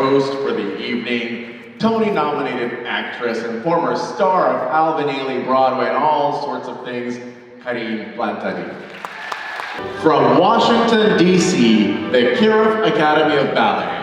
host for the evening, Tony-nominated actress and former star of Alvin Ailey Broadway and all sorts of things, Karine Plantani. From Washington, D.C., the Kirov Academy of Ballet.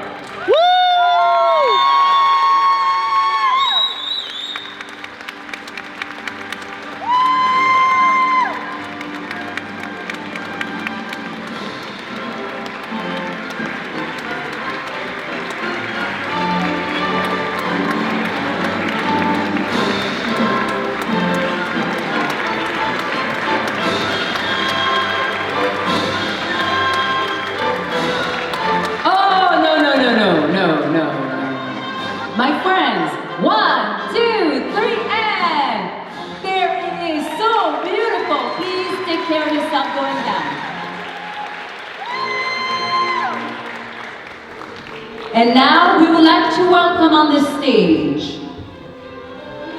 My friends, 1, 2, 3, and there it is, so beautiful. Please take care of yourself going down. And now we would like to welcome on the stage,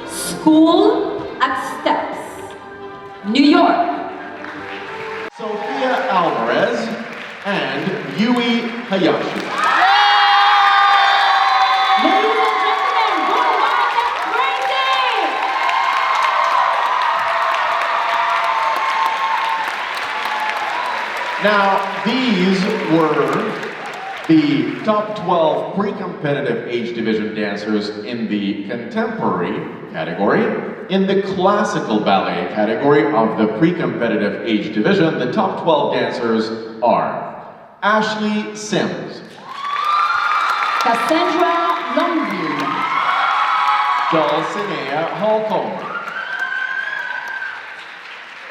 School at Steps, New York. Sophia Alvarez and Yui Hayashi. Now, these were the top 12 pre-competitive age division dancers in the contemporary category. In the classical ballet category of the pre-competitive age division, the top 12 dancers are Ashley Sims, Cassandra Longville, Dulcinea Holcomb.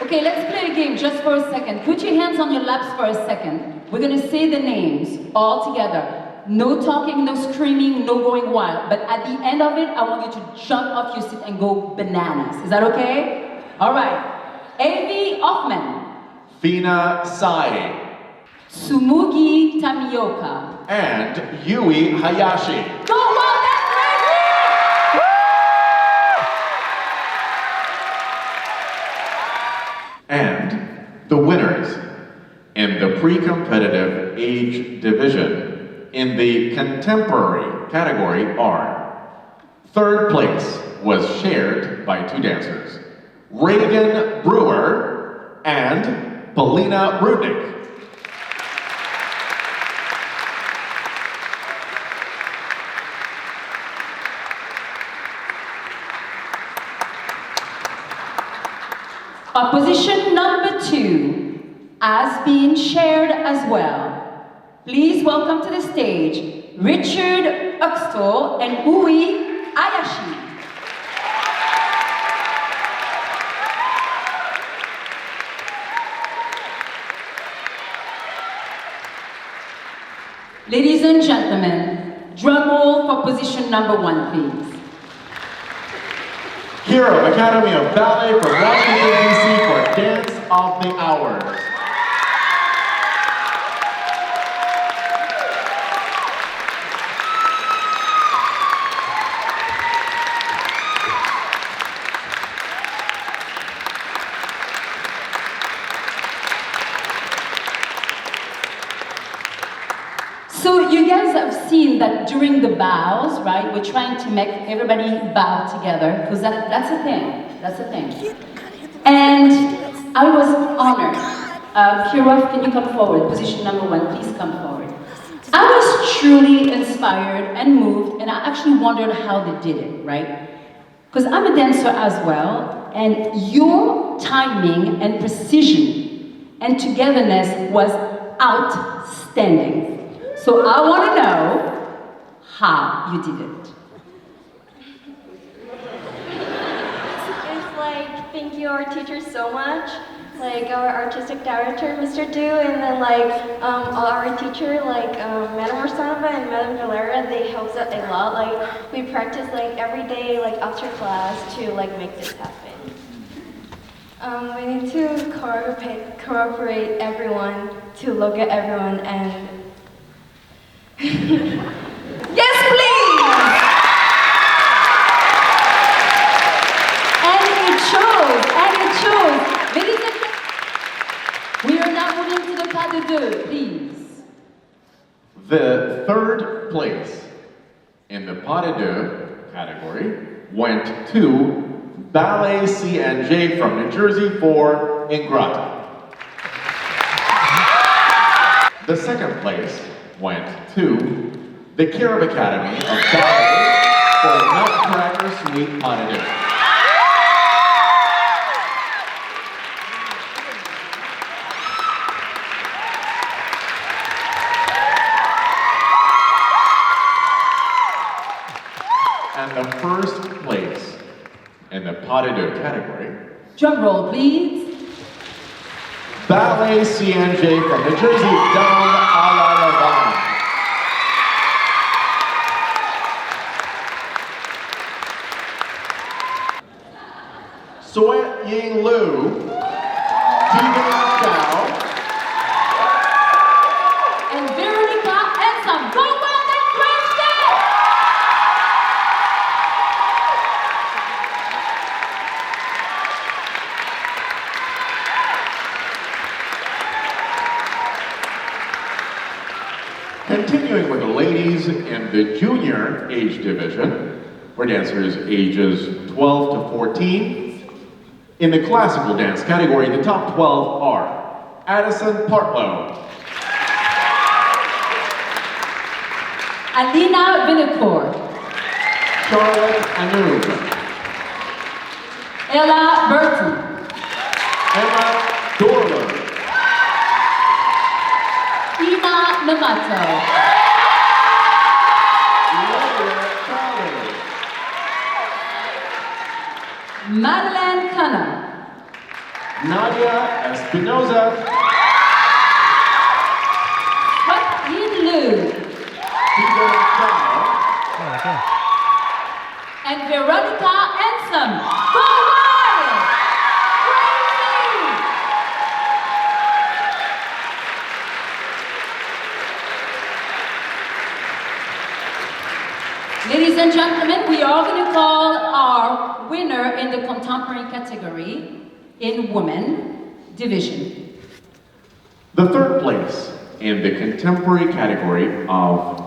Okay, let's play a game just for a second. Put your hands on your laps for a second. We're gonna say the names all together. No talking, no screaming, no going wild. But at the end of it, I want you to jump off your seat and go bananas. Is that okay? All right. Avi Hoffman. Fina Sai. Tsumugi Tamioka. And Yui Hayashi. Go wild, that's crazy! And the winners in the pre-competitive age division in the contemporary category are: third place was shared by two dancers, Reagan Brewer and Polina Rudnick. Position number 2 has been shared as well. Please welcome to the stage Richard Uxtall and Ui Ayashi. Ladies and gentlemen, drum roll for position number 1, please. Kirov Academy of Ballet from Washington, D.C. for Dance of the Hours. So you guys have seen that during the bows, right? We're trying to make everybody bow together because that's a thing. That's a thing. And I was honored. Kirov, can you come forward? Position number 1, please come forward. I was truly inspired and moved, and I actually wondered how they did it, right? Because I'm a dancer as well, and your timing and precision and togetherness was outstanding. So I want to know how you did it. It's like, thank you our teachers so much, like our artistic director, Mr. Du, and then like our teacher, like Madam Rosanova and Madam Valera, they helped us a lot. Like we practice like every day, like after class, to like make this happen. We need to cooperate everyone, to look at everyone and Yes, please! And it shows. Ladies and gentlemen, we are now moving to the pas de deux, please. The third place in the pas de deux category went to Ballet CNJ from New Jersey for Ingrata. The second place went to the Kirov Academy of Ballet for Nutcracker Suite pas de deux. And the first place in the pas de deux category, Drum roll, please. Ballet CNJ from New Jersey, down à la Lavande. Soit Ying Lu, Tegan Chow, And Veronica and some. Go well and Kristen! Continuing with the ladies in the junior age division, for dancers ages 12 to 14. In the classical dance category, the top 12 are Addison Partlow, Alina Vinacourt, Charlotte Anoub, Ella Burton, Emma Dorler, Ina Namato, Laura Charlie, Madeleine Cunha, Nadia Espinoza, Wat Yin Lu, Tegan Chow, and Veronica Ansom. Go wild! Crazy! Ladies and gentlemen, we are going to call our winner in the contemporary category in women division. The third place in the contemporary category of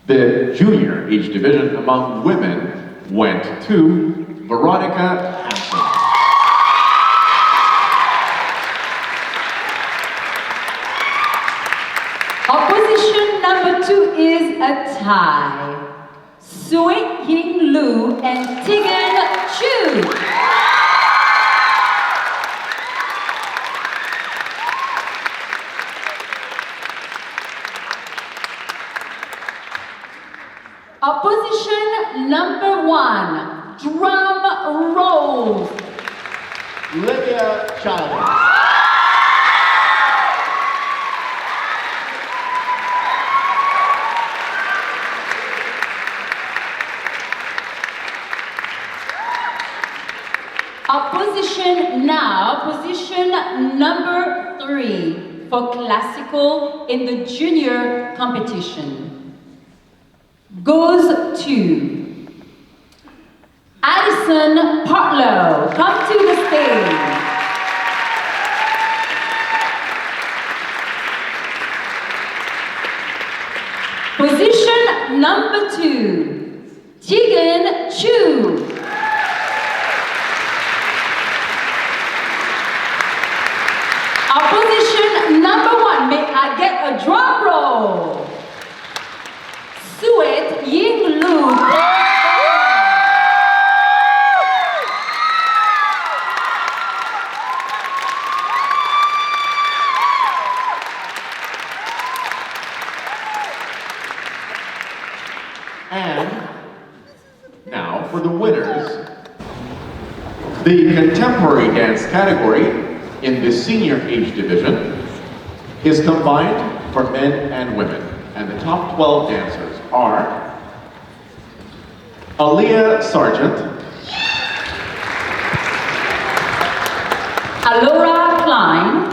the junior age division among women went to Veronica Hansen. Our position number 2 is a tie. Sui Ying Lu and Tegan Chu. Our position number 1, drum roll. Lydia Chavez, Our position now, position number 3 for classical in the junior competition goes to Addison Partlow. Come to the stage. Position number 2, Tegan Chu. Our position number 1, may I get a drum roll? Suet Ying Lu. and now for the winners. The contemporary dance category in the senior age division is combined for men and women, and the top 12 dancers are Aaliyah Sargent, Alora Klein,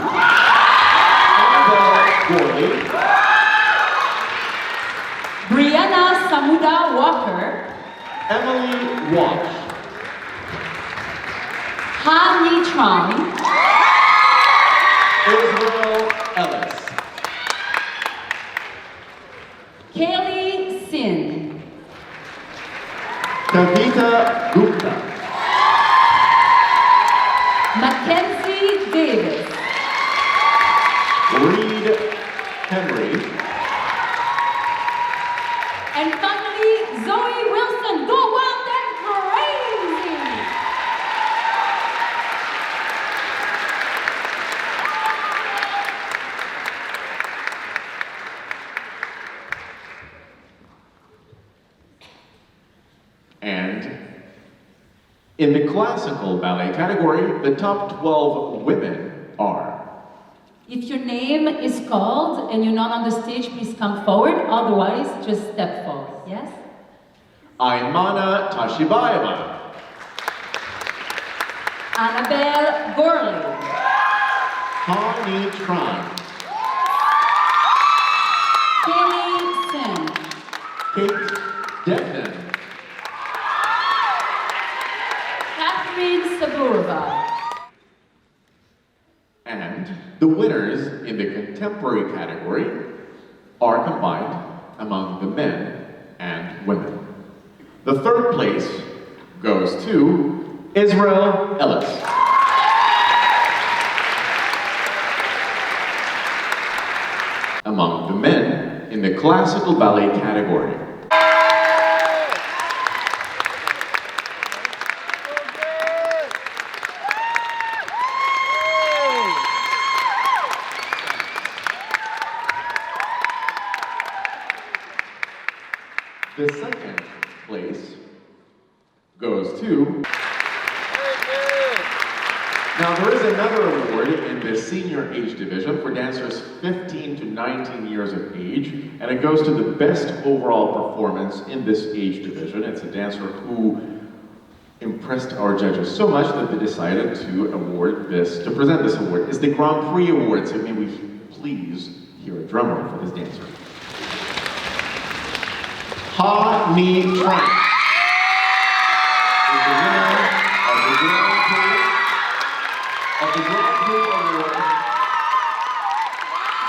Annabelle Gorley, Brianna Samuda Walker, Emily Walsh, Han Yi Trong, Israel Ellis, Kaylee Sin, Kavita Gupta. Mackenzie Davis. Reed Henry. And finally, Zoe Wilson. Go wild and crazy! And in the classical ballet category, the top 12 women are If your name is called and you're not on the stage, please come forward. Otherwise, just step forward. Yes? Aymana Tashibaeva, Annabelle Gorley. Hani Tran, Kelly Sin. Kate Devon, Catherine Saburova. and the winners in the contemporary category are combined among the men and women. The third place goes to Israel Ellis. Among the men in the classical ballet category. The second place goes to... Now there is another award in the senior age division for dancers 15 to 19 years of age, and it goes to the best overall performance in this age division. It's a dancer who impressed our judges so much that they decided to present this award. It's the Grand Prix Award, so may we please hear a drum roll for this dancer. Ha Ni Tran is the winner of the Grand Prix Award.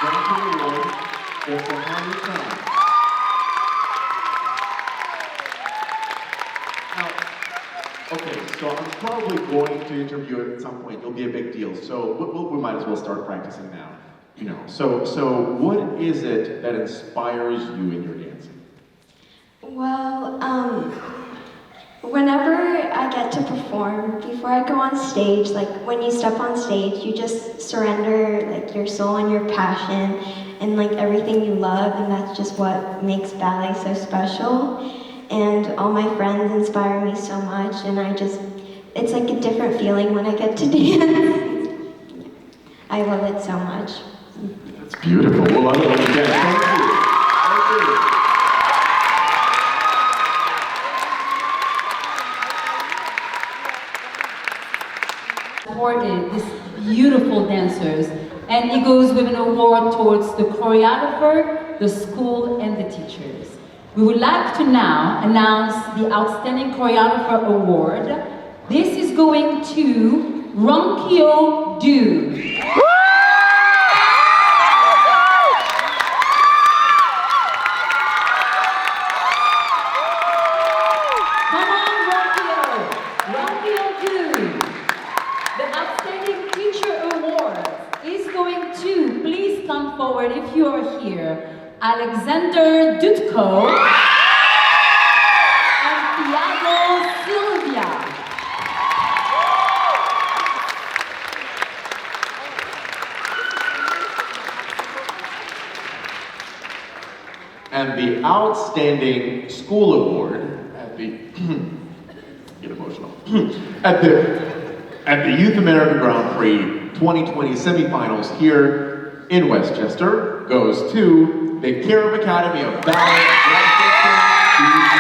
Grand Prix Award is for Ha Ni Tran. Now, okay, so I'm probably going to interview you at some point. It'll be a big deal. So we might as well start practicing now. You know. So what is it that inspires you in your dancing? Well, whenever I get to perform, before I go on stage, like when you step on stage, you just surrender like your soul and your passion and like everything you love, and that's just what makes ballet so special. And all my friends inspire me so much, and it's like a different feeling when I get to dance. I love it so much. That's beautiful. Well, I love it again. Thank you. Thank you. Supported these beautiful dancers, and it goes with an award towards the choreographer, the school, and the teachers. We would like to now announce the Outstanding Choreographer Award. This is going to RUNQIAO Do. Forward if you are here, Alexander Dutko and Thiago Silvia. And the Outstanding School Award at the get emotional at the Youth America Grand Prix 2020 semifinals here in Westchester goes to the Kirov Academy of Ballet, Westchester, BC.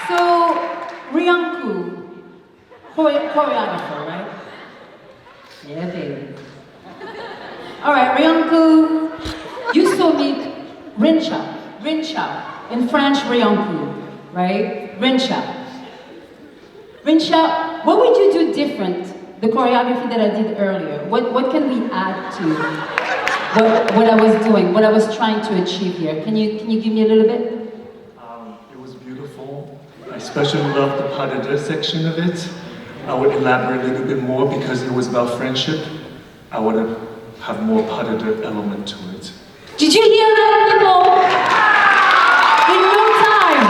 So, RUNQIAO, choreographer, right? Yeah, baby. All right, RUNQIAO, you saw me RUNQIAO, in French RUNQIAO, right? RUNQIAO. RUNQIAO, what would you do different? The choreography that I did earlier. What can we add to what I was doing, what I was trying to achieve here? Can you give me a little bit? It was beautiful. I especially loved the pas de deux section of it. I would elaborate a little bit more because it was about friendship. I would have more pas de deux element to it. Did you hear that, people? In no time.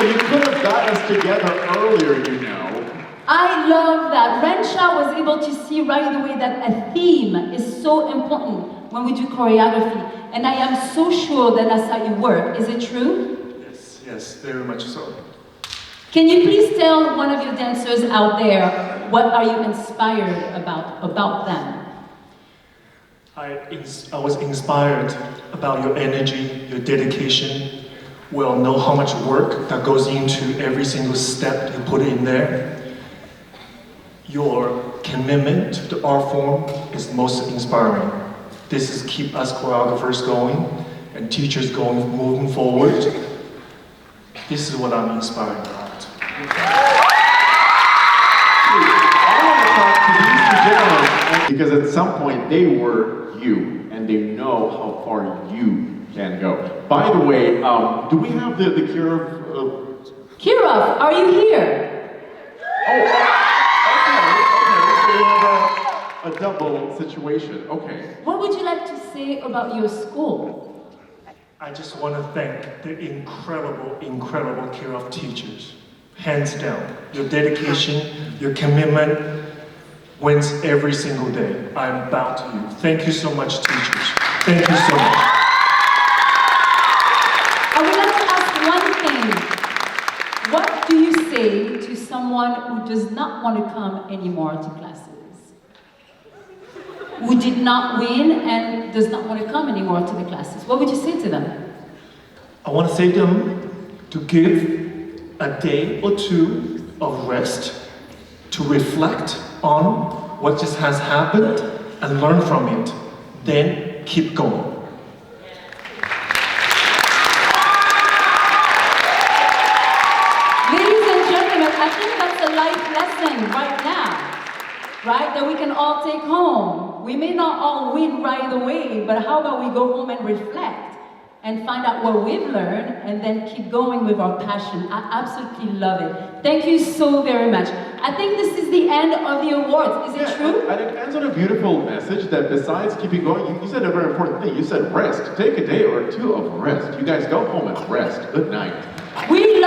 You could have got us together earlier, you know. I love that. RUNQIAO was able to see right away that a theme is so important when we do choreography. And I am so sure that that's how you work. Is it true? Yes, yes, very much so. Can you please tell one of your dancers out there, what are you inspired about them? I was inspired about your energy, your dedication. We all know how much work that goes into every single step you put in there. Your commitment to the art form is most inspiring. This is keep us choreographers going and teachers going, moving forward. This is what I'm inspired about. I want to talk to these two gentlemen because at some point they were you and they know how far you can go. By the way, do we have the Kirov? Kirov, are you here? A double situation. Okay. What would you like to say about your school? I just want to thank the incredible Kirov teachers. Hands down. Your dedication, your commitment wins every single day. I'm bound to you. Thank you so much, teachers. Thank you so much. I would like to ask one thing. What do you say to someone who does not want to come anymore to classes? Who did not win and does not want to come anymore to the classes? What would you say to them? I want to say to them to give a day or two of rest, to reflect on what just has happened and learn from it. Then keep going. Ladies and gentlemen, I think that's a life lesson right now, right? That we can all take home. We may not all win right away, but how about we go home and reflect and find out what we've learned and then keep going with our passion. I absolutely love it. Thank you so very much. I think this is the end of the awards. Is it true? And it ends on a beautiful message that besides keeping going, you said a very important thing. You said rest. Take a day or two of rest. You guys go home and rest. Good night. We